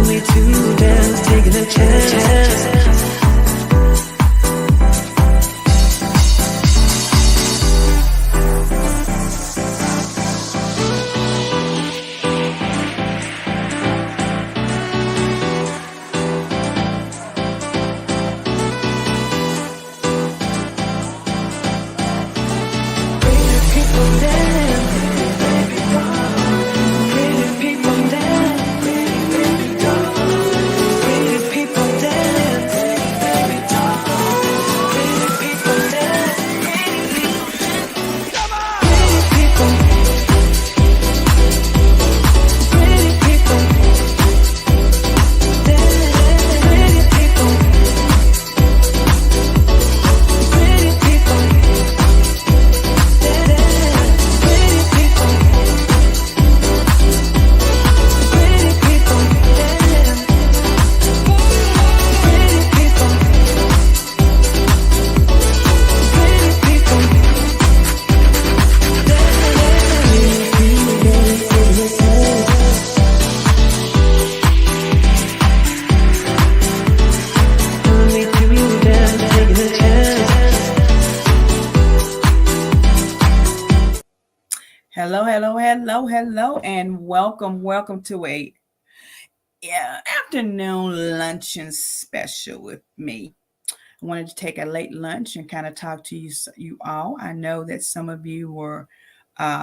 me to dance, taking a chance. Hello, and welcome to a afternoon luncheon special with me. I wanted to take a late lunch and kind of talk to you all. I know that some of you were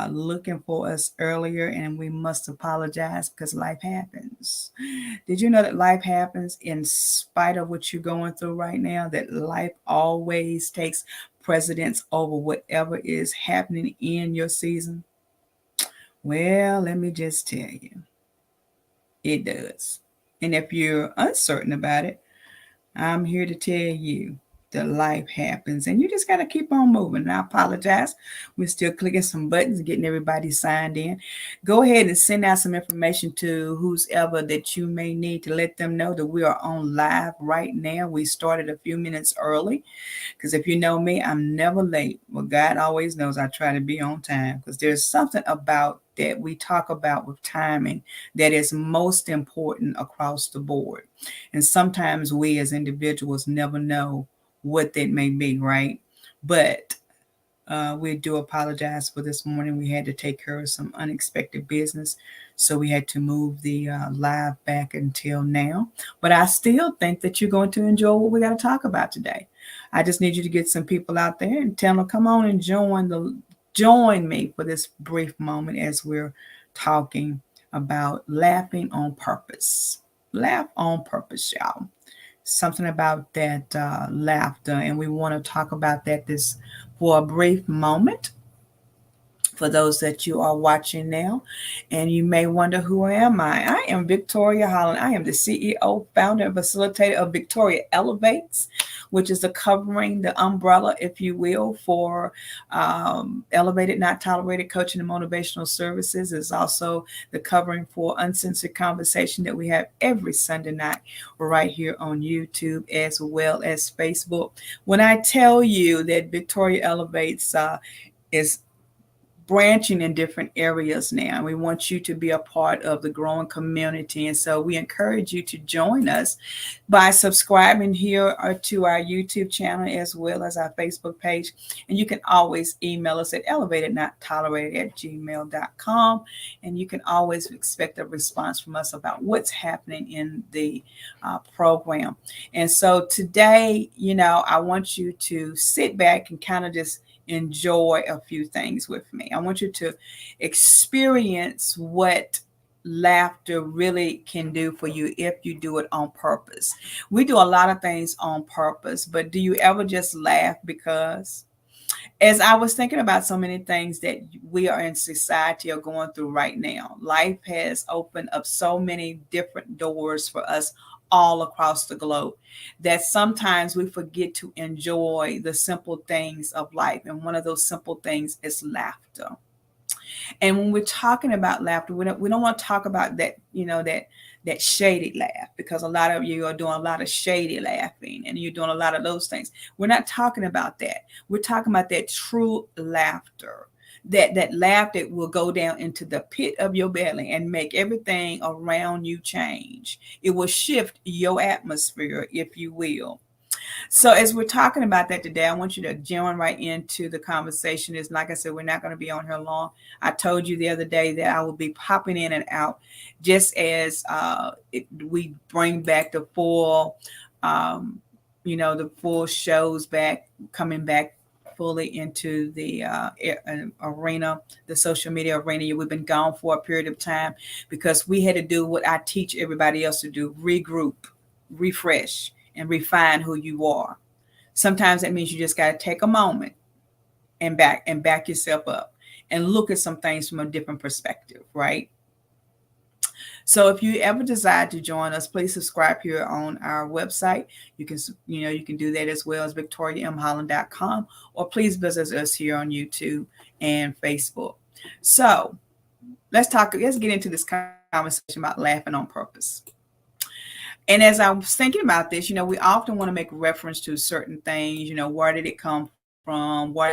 looking for us earlier, and we must apologize because life happens. Did you know that life happens in spite of what you're going through right now? That life always takes precedence over whatever is happening in your season? Well, let me just tell you, it does. And if you're uncertain about it, I'm here to tell you that life happens and you just got to keep on moving. And I apologize. We're still clicking some buttons, getting everybody signed in. Go ahead and send out some information to whoever that you may need to let them know that we are on live right now. We started a few minutes early because if you know me, I'm never late. Well, God always knows I try to be on time because there's something about that we talk about with timing that is most important across the board. And sometimes we as individuals never know what that may be, right? But we do apologize for this morning. We had to take care of some unexpected business. So we had to move the live back until now. But I still think that you're going to enjoy what we got to talk about today. I just need you to get some people out there and tell them, come on and join me for this brief moment as we're talking about laughing on purpose. Laugh on purpose, y'all. Something about that laughter, and we want to talk about that this for a brief moment. For those that you are watching now, and you may wonder, who am I? I am Victoria Holland. I am the CEO, founder, and facilitator of Victoria Elevates, which is the covering, the umbrella, if you will, for elevated, not tolerated coaching and motivational services. Is also the covering for uncensored conversation that we have every Sunday night right here on YouTube as well as Facebook. When I tell you that Victoria Elevates is branching in different areas now. We want you to be a part of the growing community. And so we encourage you to join us by subscribing here to our YouTube channel as well as our Facebook page. And you can always email us at elevatednottolerated@gmail.com. And you can always expect a response from us about what's happening in the program. And so today, I want you to sit back and kind of just enjoy a few things with me. I want you to experience what laughter really can do for you if you do it on purpose. We do a lot of things on purpose, but do you ever just laugh because? As I was thinking about so many things that we are in society are going through right now, life has opened up so many different doors for us all across the globe that sometimes we forget to enjoy the simple things of life. And one of those simple things is laughter. And when we're talking about laughter, we don't want to talk about that, that shady laugh, because a lot of you are doing a lot of shady laughing and you're doing a lot of those things. We're not talking about that. We're talking about that true laughter that laughter will go down into the pit of your belly and make everything around you change. It will shift your atmosphere, if you will. So as we're talking about that today, I want you to join right into the conversation. Is like I said, we're not going to be on here long. I told you the other day that I will be popping in and out just as we bring back the full, the full shows back, coming back fully into the arena, the social media arena. We've been gone for a period of time because we had to do what I teach everybody else to do: regroup, refresh, and refine who you are. Sometimes that means you just got to take a moment and back yourself up and look at some things from a different perspective, right? So if you ever decide to join us, please subscribe here on our website. You can do that as well as victoriamholland.com, or please visit us here on YouTube and Facebook. So let's get into this conversation about laughing on purpose. And as I was thinking about this, we often want to make reference to certain things. Where did it come from? What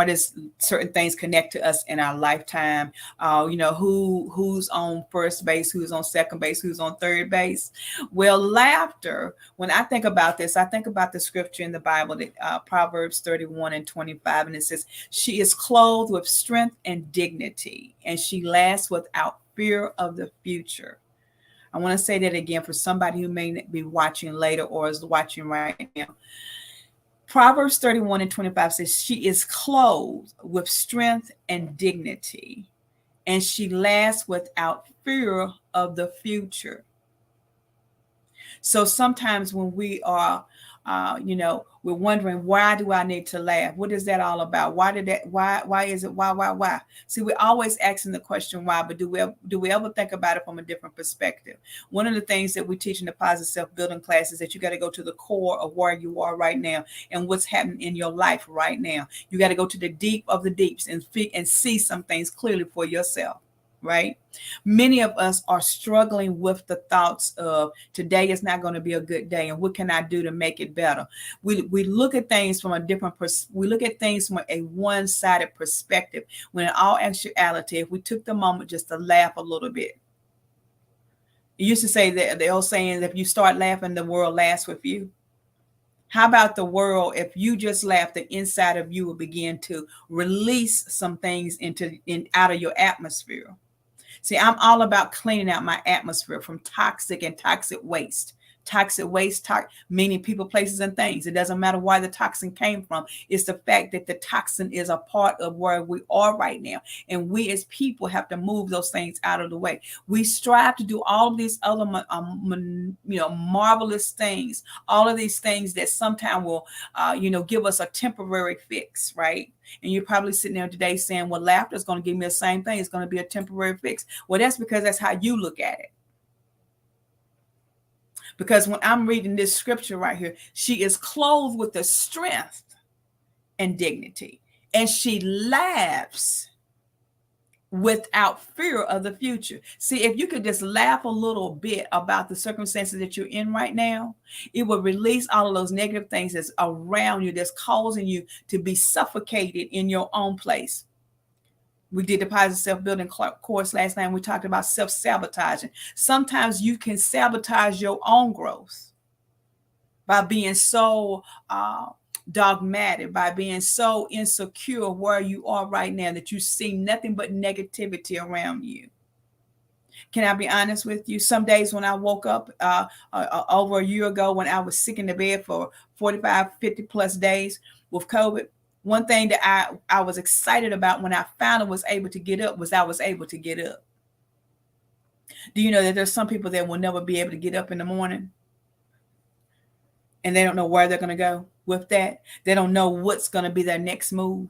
does certain things connect to us in our lifetime? Who's on first base, who's on second base, who's on third base? Well, laughter, when I think about this, I think about the scripture in the Bible, that Proverbs 31:25, and it says, "She is clothed with strength and dignity, and she laughs without fear of the future." I want to say that again for somebody who may be watching later or is watching right now. Proverbs 31:25 says, "She is clothed with strength and dignity, and she laughs without fear of the future." So sometimes when we are, we're wondering, why do I need to laugh? What is that all about? Why is it? Why? See, we're always asking the question why, but do we ever think about it from a different perspective? One of the things that we teach in the positive self-building class is that you got to go to the core of where you are right now and what's happening in your life right now. You got to go to the deep of the deeps and see some things clearly for yourself. Right? Many of us are struggling with the thoughts of today is not going to be a good day, and what can I do to make it better? We look at things from we look at things from a one-sided perspective, when in all actuality, if we took the moment just to laugh a little bit. You used to say that the old saying, if you start laughing, the world laughs with you. How about the world? If you just laugh, the inside of you will begin to release some things out of your atmosphere. See, I'm all about cleaning out my atmosphere from toxic waste. Toxic waste, meaning people, places, and things. It doesn't matter why the toxin came from. It's the fact that the toxin is a part of where we are right now. And we as people have to move those things out of the way. We strive to do all of these other marvelous things, all of these things that sometimes will, give us a temporary fix, right? And you're probably sitting there today saying, well, laughter is going to give me the same thing. It's going to be a temporary fix. Well, that's because that's how you look at it. Because when I'm reading this scripture right here, she is clothed with the strength and dignity, and she laughs without fear of the future. See, if you could just laugh a little bit about the circumstances that you're in right now, it will release all of those negative things that's around you, that's causing you to be suffocated in your own place. We did the positive self-building course last night. We talked about self-sabotaging. Sometimes you can sabotage your own growth by being so dogmatic, by being so insecure where you are right now that you see nothing but negativity around you. Can I be honest with you? Some days when I woke up over a year ago, when I was sick in the bed for 45, 50 plus days with COVID, one thing that I was excited about when I finally was able to get up was I was able to get up. Do you know that there's some people that will never be able to get up in the morning? And they don't know where they're going to go with that. They don't know what's going to be their next move.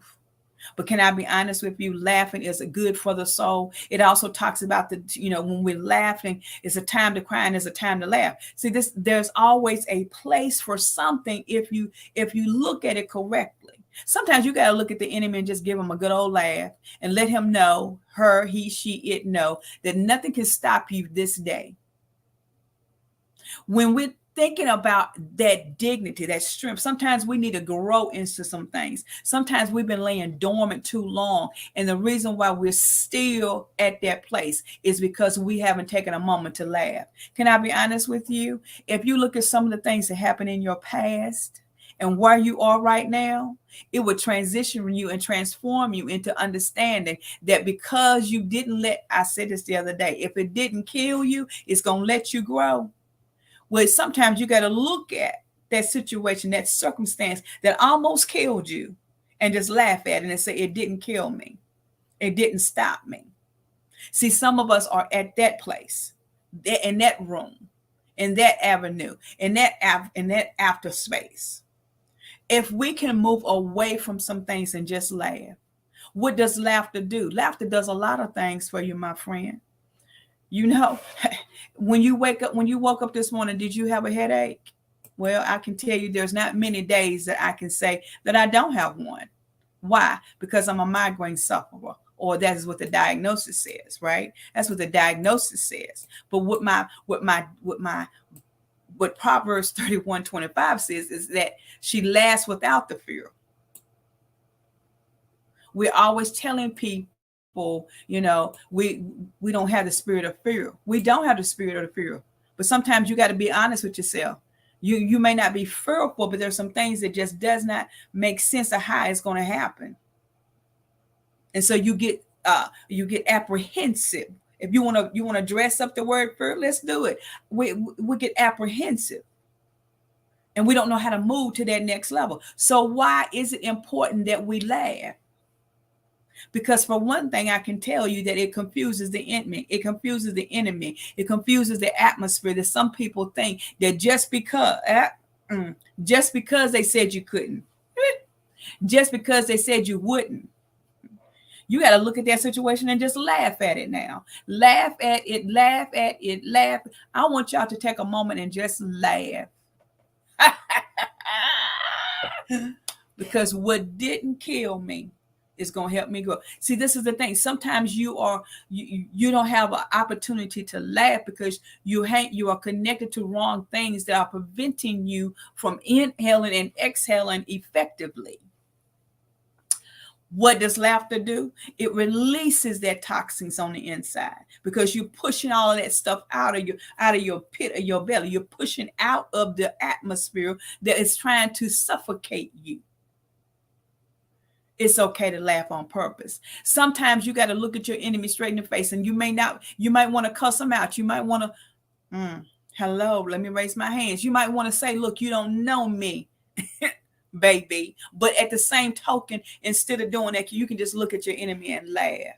But can I be honest with you? Laughing is good for the soul. It also talks about when we're laughing, it's a time to cry and it's a time to laugh. See, there's always a place for something if you look at it correctly. Sometimes you got to look at the enemy and just give him a good old laugh and let him know, her, he, she, it know that nothing can stop you this day. When thinking about that dignity, that strength. Sometimes we need to grow into some things. Sometimes we've been laying dormant too long. And the reason why we're still at that place is because we haven't taken a moment to laugh. Can I be honest with you? If you look at some of the things that happened in your past and where you are right now, it would transition you and transform you into understanding that because you didn't let, I said this the other day, if it didn't kill you, it's going to let you grow. Well, sometimes you got to look at that situation, that circumstance that almost killed you, and just laugh at it and say, it didn't kill me. It didn't stop me. See, some of us are at that place, in that room, in that avenue, in that after space. If we can move away from some things and just laugh, what does laughter do? Laughter does a lot of things for you, my friend. You know, when you woke up this morning, did you have a headache? Well, I can tell you there's not many days that I can say that I don't have one. Why? Because I'm a migraine sufferer, or that is what the diagnosis says, right? That's what the diagnosis says. But what Proverbs 31:25 says is that she laughs without the fear. We're always telling people, you know, we don't have the spirit of fear. We don't have the spirit of fear. But sometimes you got to be honest with yourself. You may not be fearful, but there's some things that just does not make sense of how it's going to happen. And so you get apprehensive. If you want to dress up the word fear, let's do it. We get apprehensive. And we don't know how to move to that next level. So why is it important that we laugh? Because for one thing, I can tell you that it confuses the enemy. It confuses the enemy. It confuses the atmosphere, that some people think that just because they said you couldn't, just because they said you wouldn't, you got to look at that situation and just laugh at it now. Laugh at it, laugh at it, laugh. I want y'all to take a moment and just laugh. Because what didn't kill me is going to help me grow. See, this is the thing. Sometimes you don't have an opportunity to laugh because you are connected to wrong things that are preventing you from inhaling and exhaling effectively. What does laughter do? It releases that toxins on the inside because you're pushing all of that stuff out of your pit of your belly. You're pushing out of the atmosphere that is trying to suffocate you. It's okay to laugh on purpose. Sometimes you got to look at your enemy straight in the face, and you might want to cuss them out. You might want to, hello, let me raise my hands. You might want to say, look, you don't know me, baby. But at the same token, instead of doing that, you can just look at your enemy and laugh.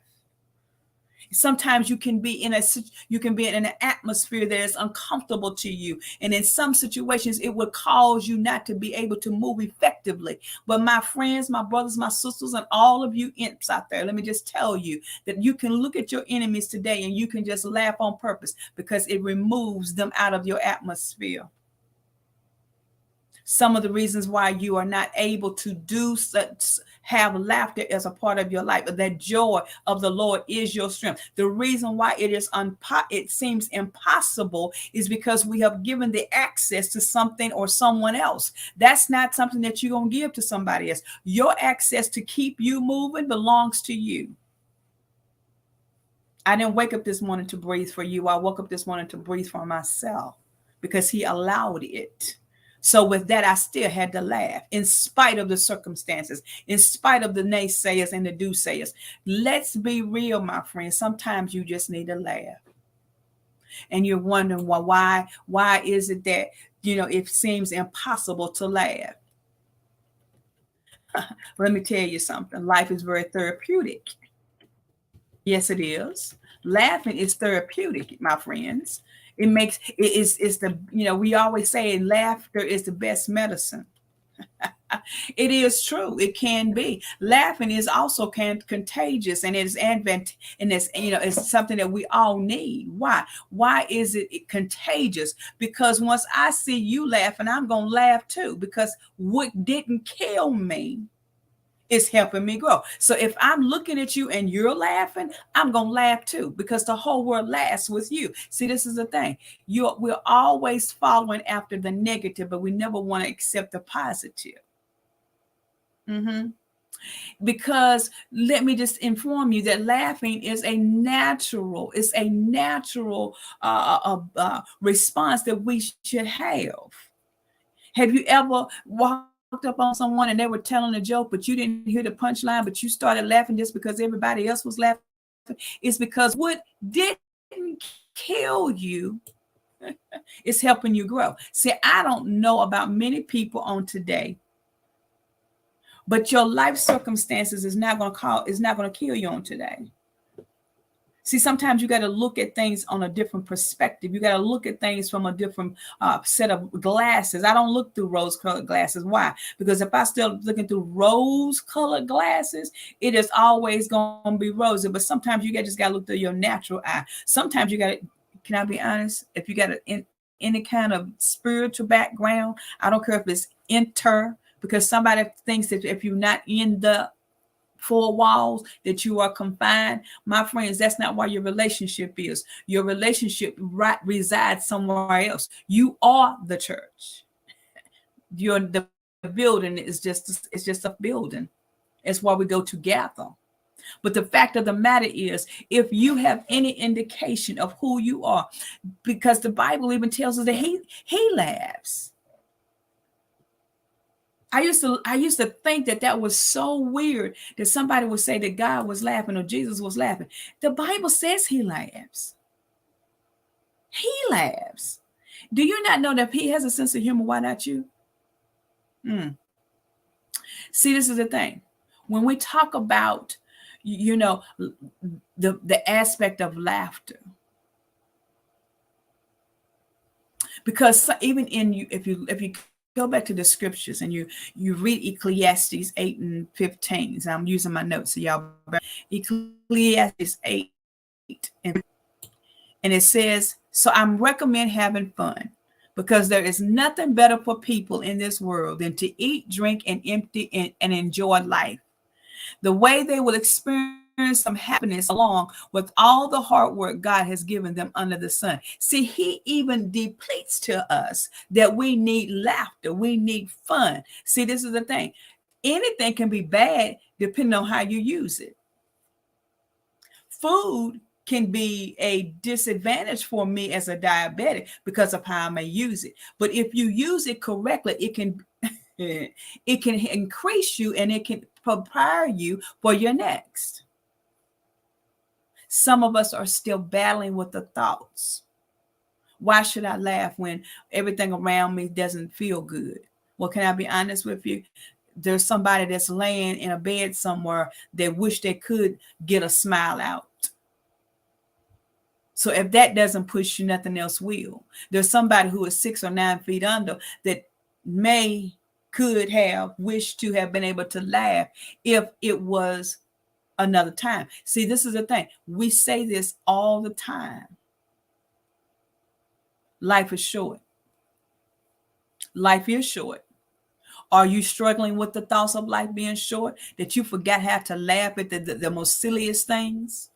Sometimes you can be in an atmosphere that is uncomfortable to you. And in some situations, it would cause you not to be able to move effectively. But my friends, my brothers, my sisters, and all of you imps out there, let me just tell you that you can look at your enemies today and you can just laugh on purpose because it removes them out of your atmosphere. Some of the reasons why you are not able to have laughter as a part of your life, but that joy of the Lord is your strength. The reason why it seems impossible is because we have given the access to something or someone else. That's not something that you're going to give to somebody else. Your access to keep you moving belongs to you. I didn't wake up this morning to breathe for you. I woke up this morning to breathe for myself because He allowed it. So with that, I still had to laugh in spite of the circumstances, in spite of the naysayers and the do-sayers. Let's be real, my friends. Sometimes you just need to laugh. And you're wondering, well, why is it that, it seems impossible to laugh? Let me tell you something. Life is very therapeutic. Yes, it is. Laughing is therapeutic, my friends. We always say laughter is the best medicine. It is true. It can be. Laughing is also contagious, and it's it's something that we all need. Why? Why is it contagious? Because once I see you laughing, I'm going to laugh too, because what didn't kill me It's helping me grow. So if I'm looking at you and you're laughing, I'm going to laugh too, because the whole world laughs with you. See, this is the thing. We're always following after the negative, but we never want to accept the positive. Because let me just inform you that laughing is a natural, response that we should have. Have you ever walked up on someone and they were telling a joke, but you didn't hear the punchline, but you started laughing just because everybody else was laughing? It's because what didn't kill you is helping you grow. See, I don't know about many people on today, but your life circumstances is not going to kill you on today. See, sometimes you got to look at things on a different perspective. You got to look at things from a different set of glasses. I don't look through rose-colored glasses. Why? Because if I still looking through rose-colored glasses, it is always going to be rosy. But sometimes you just got to look through your natural eye. Sometimes you got to, can I be honest? If you got any kind of spiritual background, I don't care if it's because somebody thinks that if you're not in the four walls that you are confined. My friends, that's not why your relationship is. Your relationship resides somewhere else. You are the church. The building is just a building. It's why we go together. But the fact of the matter is, if you have any indication of who you are, because the Bible even tells us that he laughs. I used to think that was so weird that somebody would say that God was laughing or Jesus was laughing. The Bible says he laughs. He laughs. Do you not know that if he has a sense of humor, why not you? See, this is the thing. When we talk about, the aspect of laughter, because even if you go back to the scriptures and you read Ecclesiastes 8 and 15. So I'm using my notes, so y'all. Ecclesiastes 8 and it says, so I'm recommend having fun, because there is nothing better for people in this world than to eat, drink, and empty and enjoy life. The way they will experience some happiness along with all the hard work God has given them under the sun. See, he even depletes to us that we need laughter. We need fun. See, this is the thing. Anything can be bad depending on how you use it. Food can be a disadvantage for me as a diabetic because of how I may use it. But if you use it correctly, it can increase you and it can prepare you for your next. Some of us are still battling with the thoughts. Why should I laugh when everything around me doesn't feel good? Well, can I be honest with you? There's somebody that's laying in a bed somewhere that wish they could get a smile out. So if that doesn't push you, nothing else will. There's somebody who is 6 or 9 feet under that could have wished to have been able to laugh if it was another time. See, this is the thing. We say this all the time. Life is short. Life is short. Are you struggling with the thoughts of life being short, that you forgot how to laugh at the most silliest things?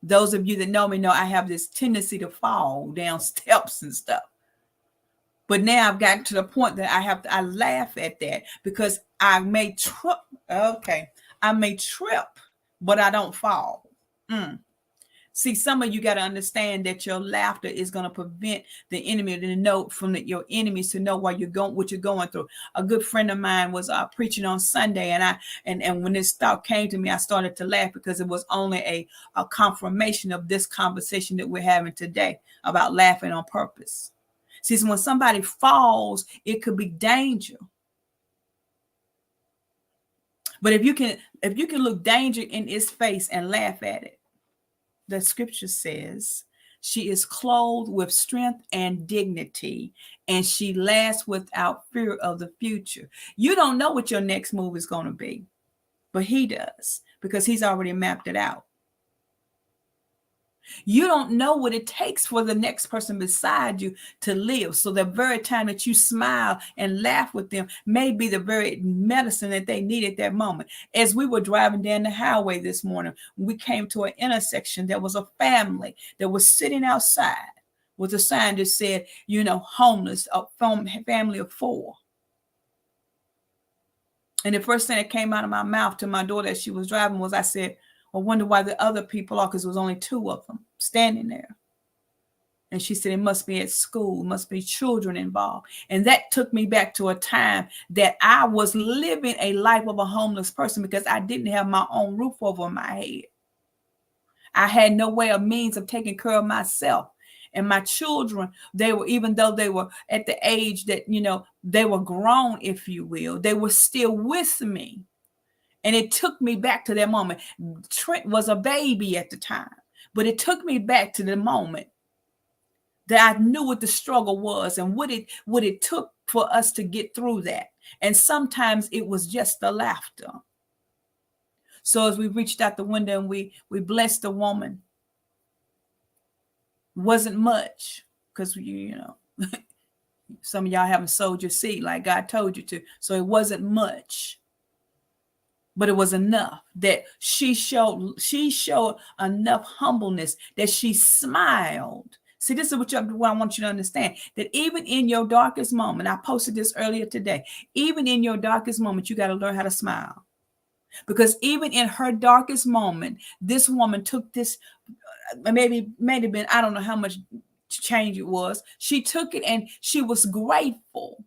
Those of you that know me know I have this tendency to fall down steps and stuff. But now I've gotten to the point that I laugh at that, because I may trip. Okay. I may trip, but I don't fall. See, some of you got to understand that your laughter is going to prevent the enemy to know your enemies to know what you're going through. A good friend of mine was preaching on Sunday, and when this thought came to me, I started to laugh, because it was only a confirmation of this conversation that we're having today about laughing on purpose. See, so when somebody falls, it could be danger. But if you can look danger in its face and laugh at it, the scripture says she is clothed with strength and dignity, and she laughs without fear of the future. You don't know what your next move is going to be, but he does, because he's already mapped it out. You don't know what it takes for the next person beside you to live. So the very time that you smile and laugh with them may be the very medicine that they need at that moment. As we were driving down the highway this morning, we came to an intersection. There was a family that was sitting outside with a sign that said, homeless, a family of 4. And the first thing that came out of my mouth to my daughter as she was driving was, I said, I wonder why the other people are, because there was only 2 of them standing there. And she said, it must be at school, must be children involved. And that took me back to a time that I was living a life of a homeless person because I didn't have my own roof over my head. I had no way of means of taking care of myself. And my children, even though they were at the age that, they were grown, if you will, they were still with me. And it took me back to that moment. Trent was a baby at the time, but it took me back to the moment that I knew what the struggle was and what it took for us to get through that. And sometimes it was just the laughter. So as we reached out the window and we blessed the woman, wasn't much, because some of y'all haven't sowed your seed like God told you to. So it wasn't much. But it was enough that she showed enough humbleness that she smiled. See, this is what I want you to understand, that even in your darkest moment, I posted this earlier today, even in your darkest moment, you got to learn how to smile. Because even in her darkest moment, this woman took this, maybe have been, I don't know how much change it was. She took it and she was grateful.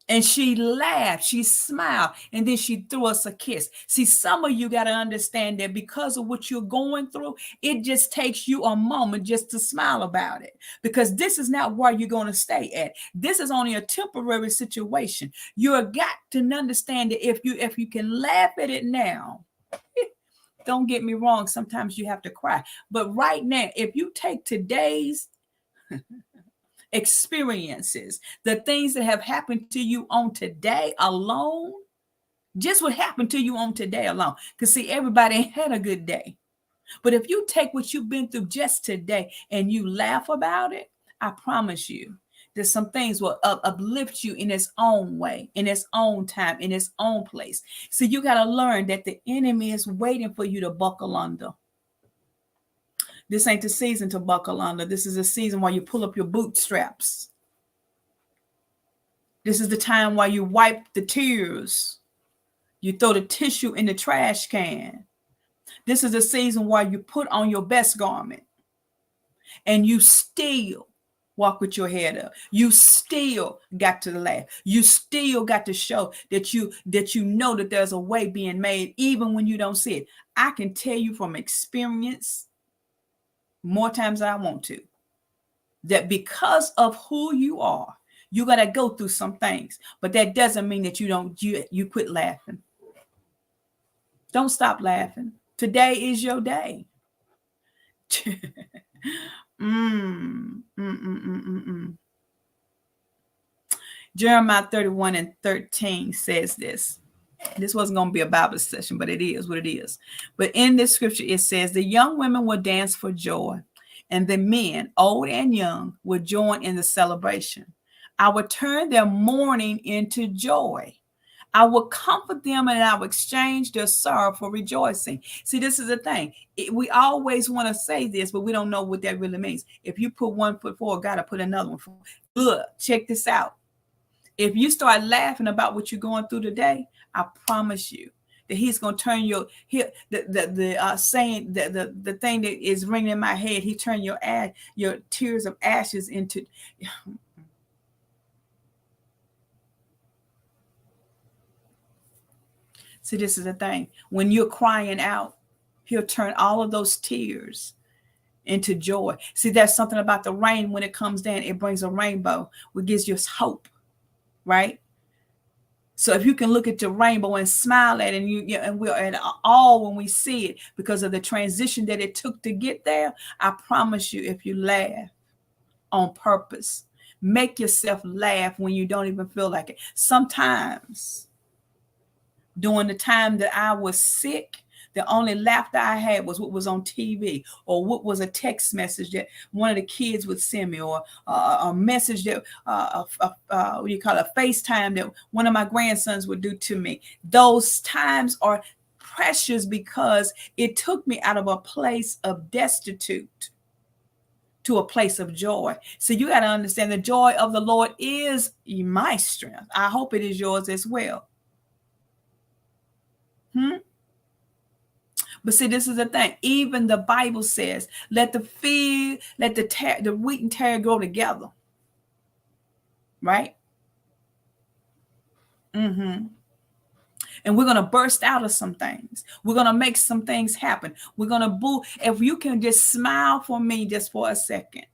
And she laughed, she smiled, and then she threw us a kiss. See, some of you got to understand that because of what you're going through, it just takes you a moment just to smile about it. Because this is not where you're going to stay at. This is only a temporary situation. You got to understand that if you can laugh at it now, don't get me wrong, sometimes you have to cry. But right now, if you take today's experiences, the things that have happened to you on today alone, just what happened to you on today alone. Because see, everybody ain't had a good day. But if you take what you've been through just today and you laugh about it, I promise you that some things will uplift you in its own way, in its own time, in its own place. So you got to learn that the enemy is waiting for you to buckle under. This ain't the season to buckle under. This is a season where you pull up your bootstraps. This is the time where you wipe the tears. You throw the tissue in the trash can. This is a season where you put on your best garment and you still walk with your head up. You still got to laugh. You still got to show that you know that there's a way being made even when you don't see it. I can tell you from experience, more times than I want to, that because of who you are, you got to go through some things, but that doesn't mean that you quit laughing. Don't stop laughing. Today is your day. Jeremiah 31:13 says this. This wasn't going to be a Bible session, but it is what it is. But in this scripture, it says, the young women will dance for joy, and the men, old and young, will join in the celebration. I will turn their mourning into joy. I will comfort them, and I will exchange their sorrow for rejoicing. See, this is the thing. We always want to say this, but we don't know what that really means. If you put one foot forward, God will put another one forward. Look, check this out. If you start laughing about what you're going through today, I promise you that he's going to turn the thing that is ringing in my head, he turned your tears of ashes into. See, this is the thing. When you're crying out, he'll turn all of those tears into joy. See, there's something about the rain when it comes down, it brings a rainbow, which gives you hope. Right? So if you can look at the rainbow and smile at it, and we're at all when we see it because of the transition that it took to get there, I promise you, if you laugh on purpose, make yourself laugh when you don't even feel like it. Sometimes during the time that I was sick, The only laughter I had was what was on TV, or what was a text message that one of the kids would send me, or a message that, what do you call it, a FaceTime that one of my grandsons would do to me. Those times are precious because it took me out of a place of destitute to a place of joy. So you got to understand the joy of the Lord is my strength. I hope it is yours as well. But see, this is the thing. Even the Bible says, let the wheat and tare grow together. Right? And we're going to burst out of some things. We're going to make some things happen. We're going to boo. If you can just smile for me just for a second.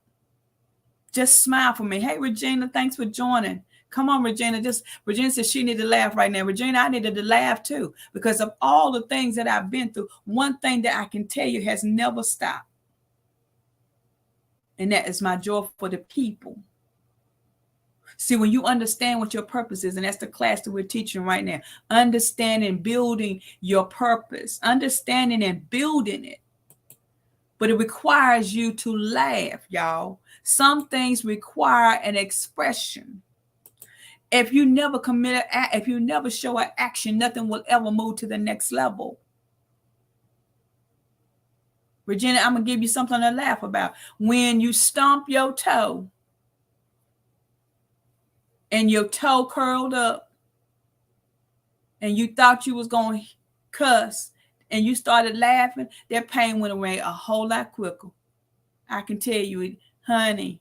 Just smile for me. Hey, Regina, thanks for joining. Come on, Regina. Regina says she needed to laugh right now. Regina, I needed to laugh too, because of all the things that I've been through. One thing that I can tell you has never stopped. And that is my joy for the people. See, when you understand what your purpose is, and that's the class that we're teaching right now, understanding, building your purpose, understanding and building it. But it requires you to laugh, y'all. Some things require an expression. If you never if you never show an action, nothing will ever move to the next level. Regina, I'm going to give you something to laugh about. When you stomp your toe, and your toe curled up, and you thought you was going to cuss, and you started laughing, that pain went away a whole lot quicker. I can tell you, honey,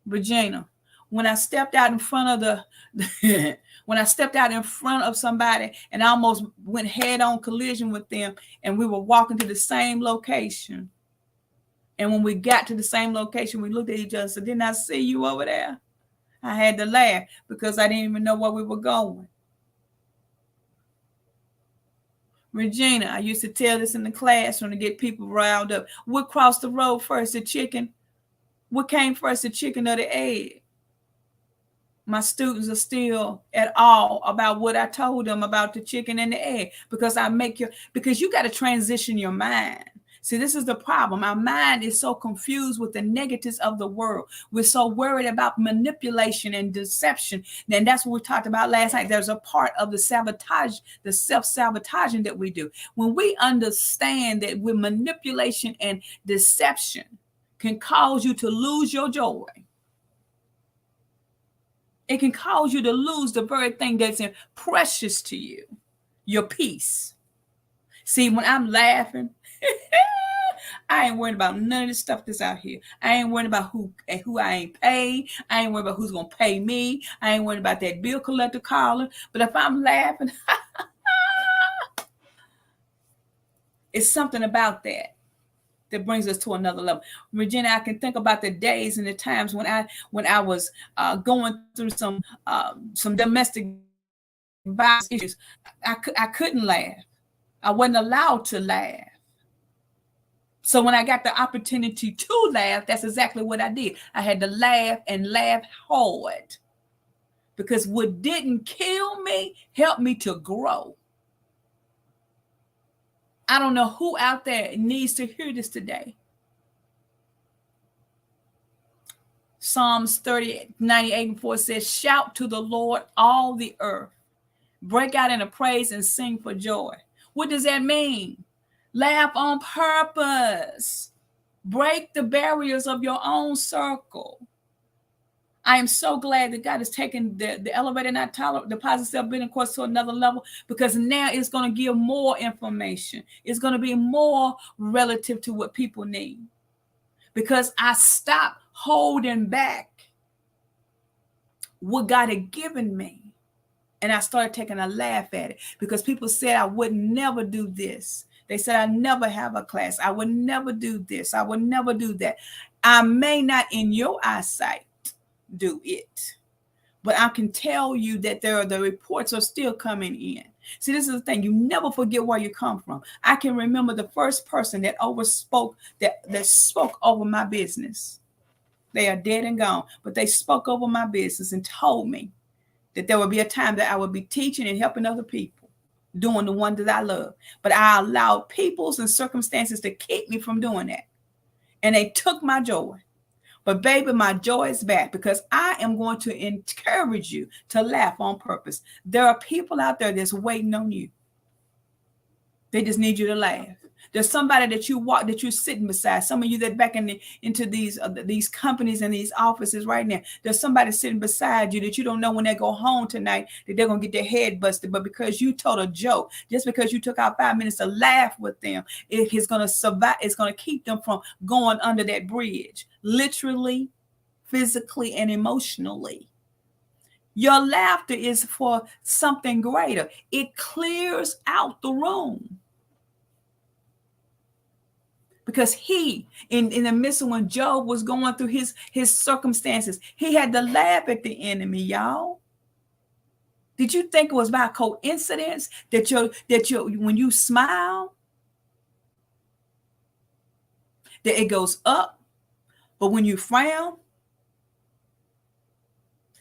Regina, when I stepped out in front of when I stepped out in front of somebody and I almost went head-on collision with them, and we were walking to the same location, and when we got to the same location, we looked at each other and said, "Didn't I see you over there?" I had to laugh because I didn't even know where we were going. Regina, I used to tell this in the classroom to get people riled up. What crossed the road first, the chicken? What came first, the chicken or the egg? My students are still at all about what I told them about the chicken and the egg, because because you got to transition your mind. See, this is the problem. Our mind is so confused with the negatives of the world. We're so worried about manipulation and deception. And that's what we talked about last night. There's a part of the sabotage, the self-sabotaging that we do. When we understand that with manipulation and deception can cause you to lose your joy. It can cause you to lose the very thing that's precious to you, your peace. See, when I'm laughing, I ain't worried about none of the stuff that's out here. I ain't worried about who I ain't paid. I ain't worried about who's going to pay me. I ain't worried about that bill collector calling. But if I'm laughing, it's something about that brings us to another level. Regina, I can think about the days and the times when I was going through some domestic violence issues. I couldn't laugh. I wasn't allowed to laugh. So when I got the opportunity to laugh, that's exactly what I did. I had to laugh and laugh hard, because what didn't kill me helped me to grow. I don't know who out there needs to hear this today. Psalms 98:4 says, "Shout to the Lord, all the earth. Break out into praise and sing for joy." What does that mean? Laugh on purpose. Break the barriers of your own circle. I am so glad that God has taken the elevator, not tolerate, the positive self-building course to another level, because now it's going to give more information. It's going to be more relative to what people need, because I stopped holding back what God had given me. And I started taking a laugh at it, because people said I would never do this. They said I never have a class. I would never do this. I would never do that. I may not in your eyesight do it, but I can tell you that the reports are still coming in. See, this is the thing. You never forget where you come from. I can remember the first person that spoke over my business. They are dead and gone, but they spoke over my business and told me that there would be a time that I would be teaching and helping other people. doing the one that I love. But I allowed peoples and circumstances to keep me from doing that. And they took my joy. But baby, my joy is back because I am going to encourage you to laugh on purpose. There are people out there that's waiting on you. They just need you to laugh. There's somebody that you're sitting beside. Some of you that back into these companies and these offices right now. There's somebody sitting beside you that you don't know when they go home tonight that they're gonna get their head busted. But because you told a joke, just because you took out 5 minutes to laugh with them, it is gonna survive. It's gonna keep them from going under that bridge, literally, physically, and emotionally. Your laughter is for something greater. It clears out the room. Because he, in the midst of when Job was going through his circumstances, he had to laugh at the enemy, y'all. Did you think it was by coincidence that when you smile, that it goes up, but when you frown,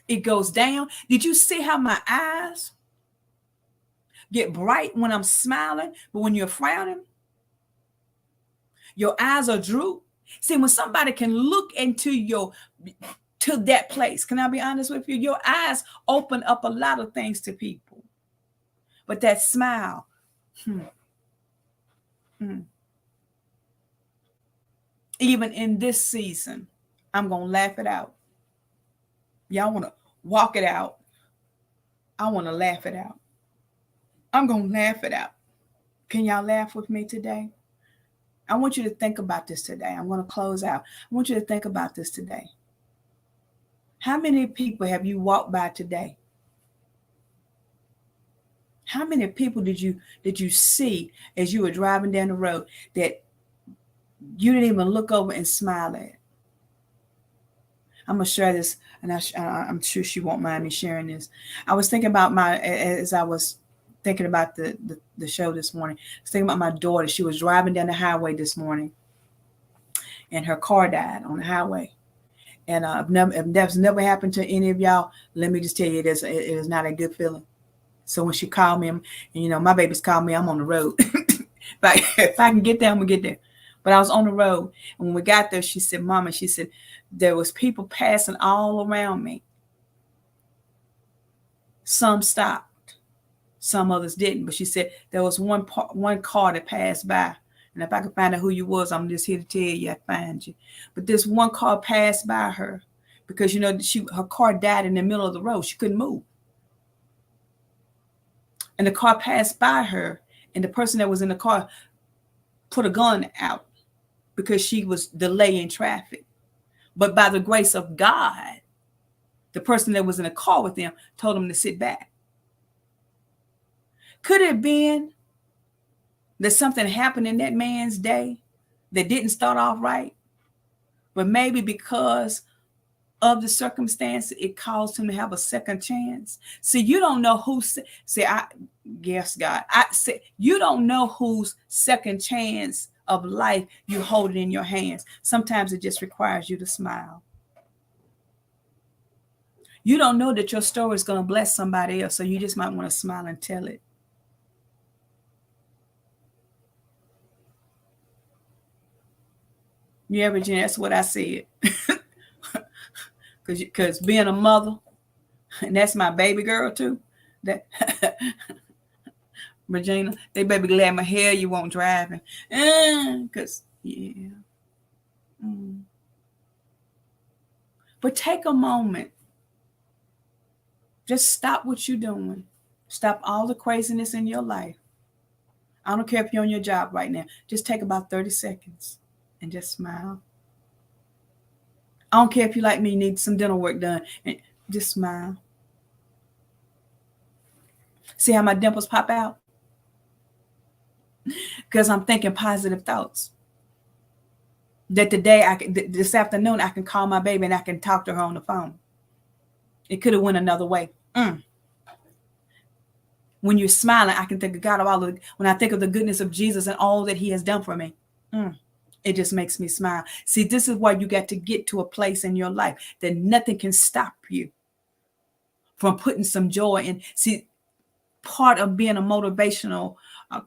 it goes down? Did you see how my eyes get bright when I'm smiling, but when you're frowning, your eyes are drooped? See, when somebody can look into to that place, can I be honest with you? Your eyes open up a lot of things to people. But that smile, even in this season, I'm going to laugh it out. Y'all want to walk it out. I want to laugh it out. I'm going to laugh it out. Can y'all laugh with me today? I want you to think about this today. I'm going to close out. I want you to think about this today. How many people have you walked by today? How many people did you see as you were driving down the road that you didn't even look over and smile at? I'm going to share this, and I'm sure she won't mind me sharing this. I was thinking about as I was thinking about the show this morning, I was thinking about my daughter. She was driving down the highway this morning, and her car died on the highway. And if that's never happened to any of y'all, let me just tell you, it is not a good feeling. So when she called me, and my babies called me, I'm on the road. If I can get there, I'm gonna get there. But I was on the road, and when we got there, she said, "Mama," she said, there was people passing all around me. Some stopped, some others didn't. But she said there was one car that passed by. And if I could find out who you was, I'm just here to tell you I'd find you. But this one car passed by her because, her car died in the middle of the road. She couldn't move. And the car passed by her, and the person that was in the car put a gun out because she was delaying traffic. But by the grace of God, the person that was in the car with them told him to sit back. Could it have been that something happened in that man's day that didn't start off right? But maybe because of the circumstance, it caused him to have a second chance. See, you don't know yes, God. You don't know whose second chance of life you hold it in your hands. Sometimes it just requires you to smile. You don't know that your story is going to bless somebody else, so you just might want to smile and tell it. Yeah, Virginia, that's what I said. Because being a mother, and that's my baby girl too, that Regina, they baby glad my hair you won't driving. Because, yeah. But take a moment. Just stop what you're doing. Stop all the craziness in your life. I don't care if you're on your job right now. Just take about 30 seconds and just smile. I don't care if you like me, need some dental work done. And just smile. See how my dimples pop out? Because I'm thinking positive thoughts. That today, this afternoon, I can call my baby and I can talk to her on the phone. It could have went another way. When you're smiling, I can think of God. When I think of the goodness of Jesus and all that he has done for me, it just makes me smile. See, this is why you got to get to a place in your life that nothing can stop you from putting some joy in. See, part of being a motivational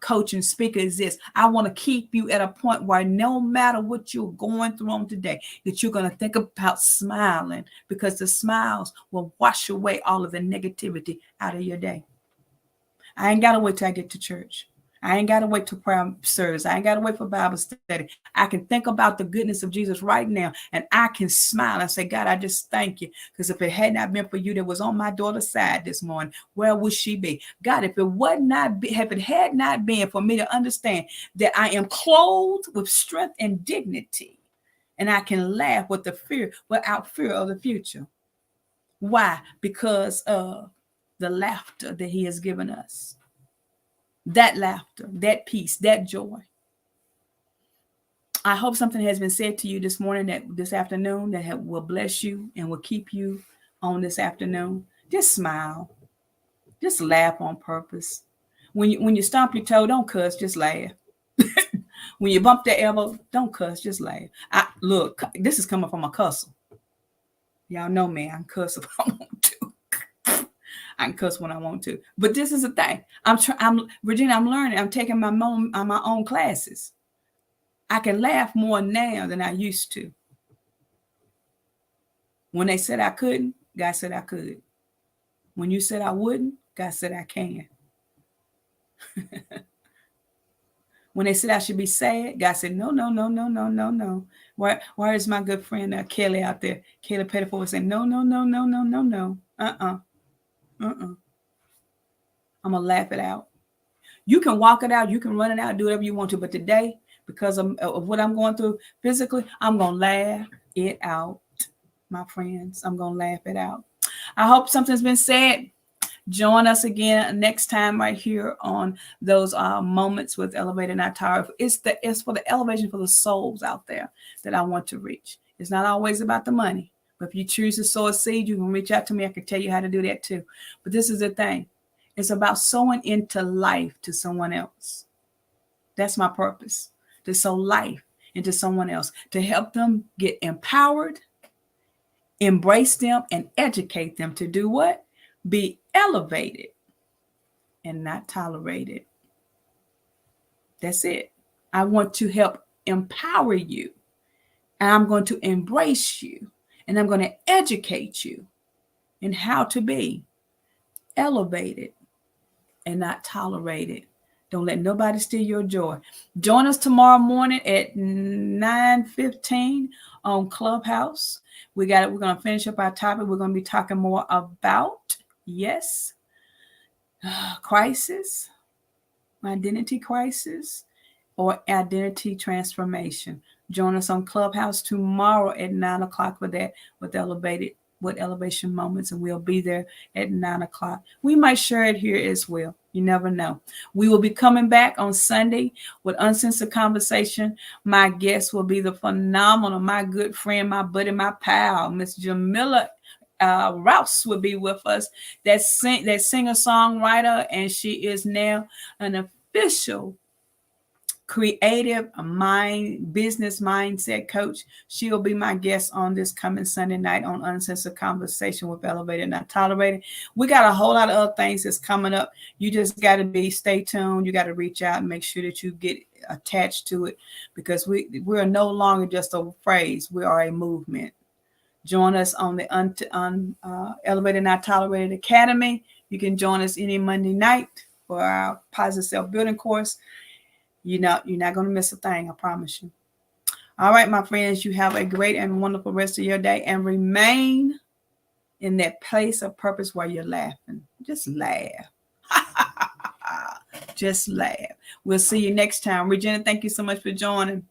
coach and speaker is this. I want to keep you at a point where no matter what you're going through on today, that you're going to think about smiling, because the smiles will wash away all of the negativity out of your day. I ain't got to wait till I get to church. I ain't got to wait till prayer service. I ain't got to wait for Bible study. I can think about the goodness of Jesus right now, and I can smile and say, God, I just thank you. Because if it had not been for you that was on my daughter's side this morning, where would she be? God, if it had not been for me to understand that I am clothed with strength and dignity, and I can laugh without fear of the future. Why? Because of the laughter that he has given us. That laughter, that peace, that joy. I hope something has been said to you this morning, this afternoon, that will bless you and will keep you on this afternoon. Just smile. Just laugh on purpose. When you stomp your toe, don't cuss, just laugh. When you bump the elbow, don't cuss, just laugh. Look, this is coming from a cusser. Y'all know me, I can cuss if I want to. I can cuss when I want to. But this is the thing. Regina, I'm learning. I'm taking my own classes. I can laugh more now than I used to. When they said I couldn't, God said I could. When you said I wouldn't, God said I can. When they said I should be sad, God said, no. Where is my good friend Kelly out there? Kelly Pettiford was saying, no. I'm going to laugh it out. You can walk it out. You can run it out, do whatever you want to. But today, because of what I'm going through physically, I'm going to laugh it out, my friends. I'm going to laugh it out. I hope something's been said. Join us again next time right here on those moments with Elevated Not Tired. It's for the elevation for the souls out there that I want to reach. It's not always about the money. But if you choose to sow a seed, you can reach out to me. I can tell you how to do that too. But this is the thing. It's about sowing into life to someone else. That's my purpose, to sow life into someone else, to help them get empowered, embrace them, and educate them to do what? Be elevated and not tolerated. That's it. I want to help empower you, and I'm going to embrace you. And I'm going to educate you in how to be elevated and not tolerated. Don't let nobody steal your joy. Join us tomorrow morning at 9:15 on Clubhouse. We're going to finish up our topic. We're going to be talking more about, crisis, identity crisis, or identity transformation. Join us on Clubhouse tomorrow at 9 o'clock for that with Elevation Moments, and we'll be there at 9 o'clock. We might share it here as well. You never know. We will be coming back on Sunday with Uncensored Conversation. My guest will be the phenomenal, my good friend, my buddy, my pal, Miss Jamila Rouse will be with us. That singer-songwriter, and she is now an official creative business mindset coach. She'll be my guest on this coming Sunday night on Uncensored Conversation with Elevated Not Tolerated. We got a whole lot of other things that's coming up. You just got to stay tuned. You got to reach out and make sure that you get attached to it, because we're no longer just a phrase. We are a movement. Join us on the Elevated Not Tolerated Academy. You can join us any Monday night for our Positive Self-Building course. You're not going to miss a thing, I promise you. All right, my friends, you have a great and wonderful rest of your day, and remain in that place of purpose where you're laughing. Just laugh. Just laugh. We'll see you next time. Regina, thank you so much for joining.